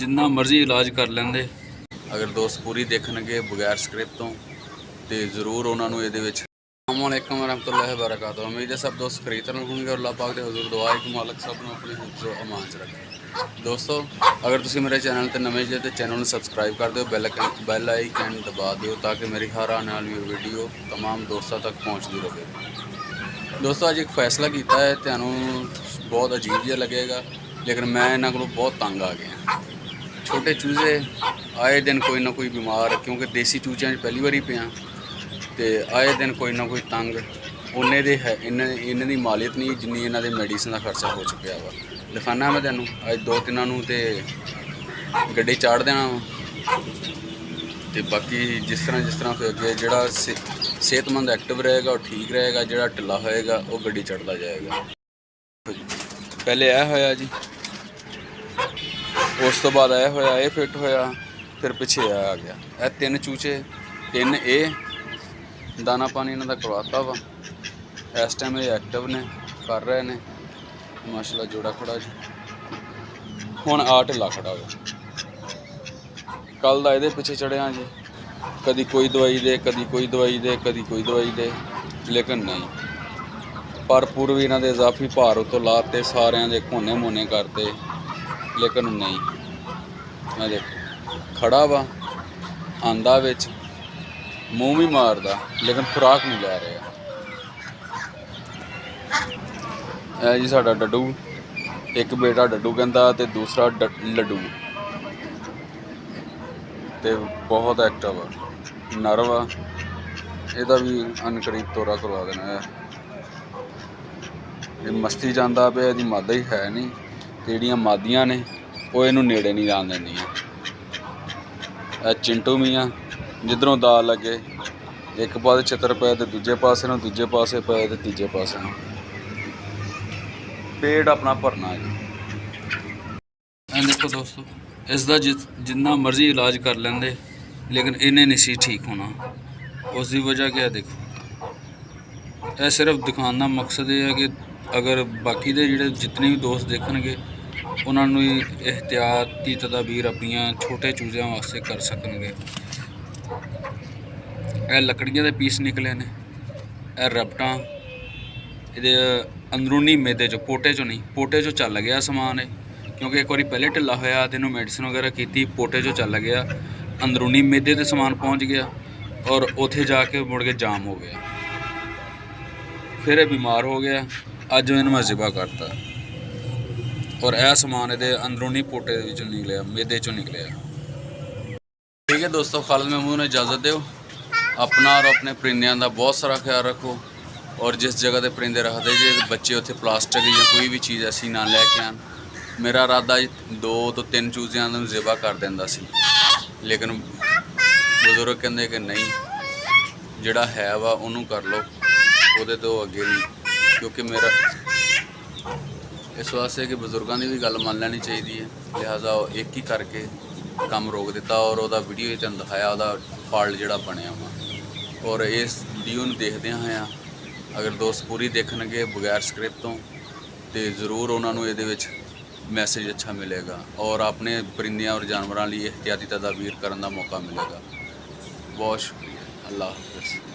जिन्ना मर्जी इलाज कर लेंदे। अगर दोस्त पूरी देखणगे बगैर स्क्रिप्ट तो ज़रूर उन्होंने ये अस्सलामुअलैकुम वरहमतुल्लाहि वबरकातुहू। उम्मीद है सब दोस्त खरीद होंगे और अल्लाह पाक दे हुजूर दुआ है कि मालिक सब नूं अपने हिफ्ज़ व अमान च रखे। दोस्तों अगर तुसीं मेरे चैनल ते नवें जे तो चैनल सब्सक्राइब कर दो, बैल आइकन दबा दो ताकि मेरी हर आने वाली वीडियो तमाम दोस्तों तक पहुँचती रहे। दोस्तों अज एक फैसला किया है, तुहानूं बहुत अजीब जिहा लगेगा लेकिन मैं इन्हां कोलों बहुत तंग आ गया। छोटे चूजे आए दिन कोई ना कोई बीमार, क्योंकि देसी चूज़ियां पहली बारी पिया तो आए दिन कोई ना कोई तंग उन्ने दे है। इन्हां दी मालियत नहीं जिन्नी इन्हां दे मैडिसन का खर्चा हो चुका वा। दिखाना मैं तैनूं अज दो तिन्हां ते गड्डी चाड़ देना तो बाकी जिस तरह फिर अगे जिहड़ा सेहतमंद एक्टिव रहेगा वो ठीक रहेगा, जिहड़ा ढिला होएगा वो गड्डी चढ़ता जाएगा। पहले यह होया जी, उस तो बाद यह होया, ये फिट होया, फिर पिछे आ गया। यह तीन चूचे तीन दाना पानी इन्हों का करवाता वा। इस टाइम ये एक्टिव ने कर रहे हैं माशाल्लाह, जोड़ा खड़ा जी। हुण आ ढिला खड़ा हो, कल का ये पिछे चढ़िया जी, कदी कोई दवाई दे, कदी कोई दवाई दे, कदी कोई दवाई दे, लेकिन नहीं। पर पूर्व इन्हों के इजाफी भार उतों लाते, सारे दे कोने मोने करते, लेकिन नहीं। मैं देखो खड़ा वा, आंदा विच मूँह भी मारदा लेकिन खुराक नहीं लै रहा। है जी साडा डड्डू, एक बेटा डड्डू कहंदा ते दूसरा लड्डू, ते बहुत एक्टिव आ, नर्व आ। इहदा भी अनकरीब तौरा करवा देना है। ये मस्ती जांदा पे, इहदी मादा ही है नहीं, ते जिहड़ियां मादियां ने वो इनू नेड़े नहीं आन देंदियां। चिंटू मियाँ जिधरों दा लगे एक पासे चित्र पे तो दूजे पासे नूं, दूजे पासे पे तो तीजे पासे नूं। पेट अपना भरना जी। देखो दोस्तों, इसका जिन्ना मर्जी इलाज कर लेंदे लेकिन इन्हें नहीं सी ठीक होना। उसकी वजह क्या है देखो, यह सिर्फ दिखाने का मकसद ये है कि अगर बाकी दे जिहड़े जितने भी दोस्त देखणगे उन्होंने एहतियाती तदाबीर अपनियां छोटे चूज़ियां वास्ते कर सकणगे। यह लकड़ियां के पीस निकले ने, यह रबटां ये अंदरूनी मेदे चो, पोटे चो नहीं, पोटे चो चल गया समान है, क्योंकि एक बार पहले ढिला होया तो इन्होंने मेडिसिन वगैरह की, पोटे चो चल गया, अंदरूनी मेदे ते समान पहुँच गया और उत्थे जाके मुड़ के जाम हो गया। फिर ये बीमार हो गया, अज इन्हूं मैं ज़िबा करता और यह समान ये अंदरूनी पोटे चो निकलिया, मेदे चो निकलिया। ठीक है दोस्तों, खालिद महमूद ने इजाज़त दो। अपना और अपने परिंदों का बहुत सारा ख्याल रखो, और जिस जगह पर परिंदे रखते जे बच्चे उत्थे प्लास्टिक या कोई भी चीज़ ऐसी ना लैके आन। मेरा इरादा 2 तो 3 चूज़ियां नूं ज़िबा कर देंदा सी, लेकिन बजुर्ग कहते कि नहीं, जिहड़ा है वा उन्होंने कर लो, वो तो अगे नहीं। क्योंकि मेरा इस वास्ते कि बजुर्गों की भी गल मान लैनी चाहिए है, लिहाजा एक ही करके काम रोक दिता और वह वीडियो तुहानूं दिखाया वह फल जिहड़ा बनया वा। और इस वीडियो नूं देखदे होया अगर दोस्त पूरी देखणगे बगैर स्क्रिप्ट तो ज़रूर उन्होंने ये मैसेज अच्छा मिलेगा और अपने परिंदियां और जानवरों लिए एहतियाती तदाबीर करने का मौका मिलेगा। बहुत शुक्रिया, अल्लाह हाफ़िज़।